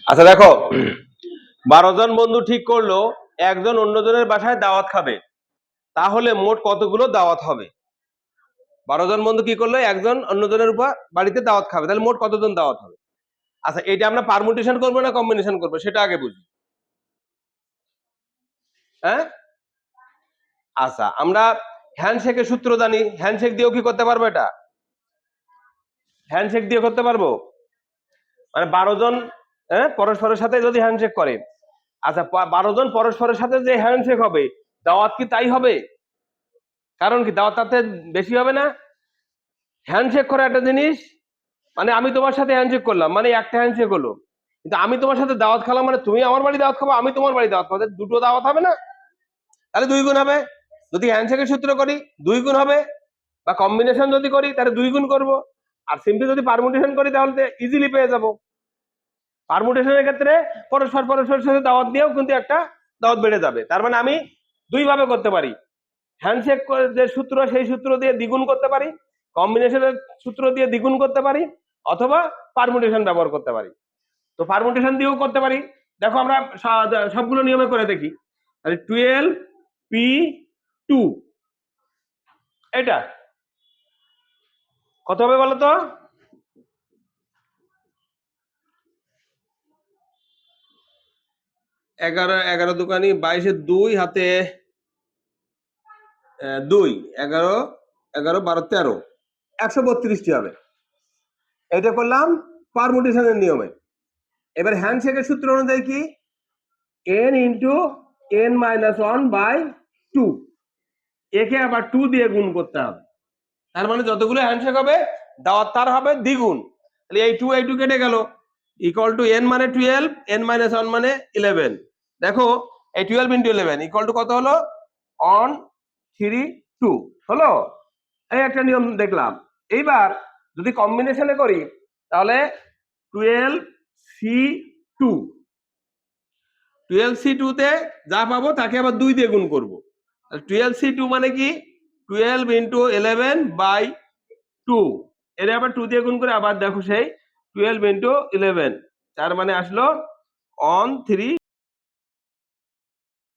আচ্ছা দেখো, 12 জন বন্ধু ঠিক করলো একজন অন্যজনের বাসায় দাওয়াত খাবে, তাহলে মোট কতগুলো দাওয়াত হবে? 12 জন বন্ধু কি করলো, একজন অন্যজনের উপর বাড়িতে দাওয়াত খাবে, তাহলে মোট কতজন দাওয়াত হবে? আচ্ছা, এটা আমরা পারমুটেশন করবো না কম্বিনেশন করবো সেটা আগে বুঝি। হ্যাঁ, আচ্ছা, আমরা হ্যান্ডশেকের সূত্র জানি, হ্যান্ডশেক দিয়েও কি করতে পারবো? এটা হ্যান্ডশেক দিয়ে করতে পারবো, মানে 12 জন পরস্পরের সাথে যদি হ্যান্ডশেক করে, আচ্ছা 12 জন পরস্পরের সাথে যে হ্যান্ডশেক হবে, দাওয়াত কি তাই হবে? কারণ কি, দাওয়াত তাতে বেশি হবে না? হ্যান্ডশেক করা একটা জিনিস, মানে আমি তোমার সাথে হ্যান্ডশেক করলাম মানে একটা হ্যান্ডশেক হলো, কিন্তু আমি তোমার সাথে দাওয়াত খেলাম মানে তুমি আমার বাড়ি দাওয়াত খাবো, আমি তোমার বাড়ি দাওয়াত খাবো, দুটো দাওয়াত হবে না? তাহলে 2 গুণ হবে। যদি হ্যান্ডশেকের সূত্র করি 2 গুণ হবে, বা কম্বিনেশন যদি করি তাহলে 2 গুণ করবো, আর সিম্পলি যদি পারমুটেশন করি তাহলে ইজিলি পেয়ে যাবো। পারমুটেশনের ক্ষেত্রে পরস্পরের সাথে দাওয়াত দিয়েও কিন্তু একটা দাওয়াত বেড়ে যাবে, তার মানে আমি দুই ভাবে করতে পারি। হ্যান্ডশেক যে সূত্র সেই সূত্র দিয়ে দ্বিগুণ করতে পারি, কম্বিনেশনের সূত্র দিয়ে দ্বিগুণ করতে পারি, অথবা পারমুটেশন ব্যবহার করতে পারি। তো পারমুটেশন দিয়েও করতে পারি। দেখো আমরা সবগুলো নিয়মে করে দেখি। তাহলে 12p2 এটা কত হবে বলো তো? 11 11 দুকানি 22 2 হাতে 2 11 11 12 13 132টি হবে। এটা করলাম পারমুটেশনের নিয়মে। এবার হ্যান্ডশেকের সূত্র অনুযায়ী কি, n ইন্টু n মাইনাস 1/2, একে আবার 2 দিয়ে গুণ করতে হবে, তার মানে যতগুলো হ্যান্ডশেক হবে দাওয়াত তার হবে দ্বিগুণ। তাহলে এই 2 কেটে গেল, ইকুয়াল টু n মানে 12, n মাইনাস 1 মানে 11। দেখো এই 12 ইন্টু 11 ইকুয়াল টু কত হলো? 132 হলো। এই একটা নিয়ম দেখলাম। এইবার যদি কম্বিনেশনে করি তাহলে 12c2, 12c2 তে যা পাবো তাকে আবার 2 দিয়ে গুণ করবো। 12c2 মানে কি, 12 ইন্টু 11/2, এর আবার 2 দিয়ে গুণ করে আবার দেখো সেই 12 ইন্টু 11, তার মানে আসলো 132।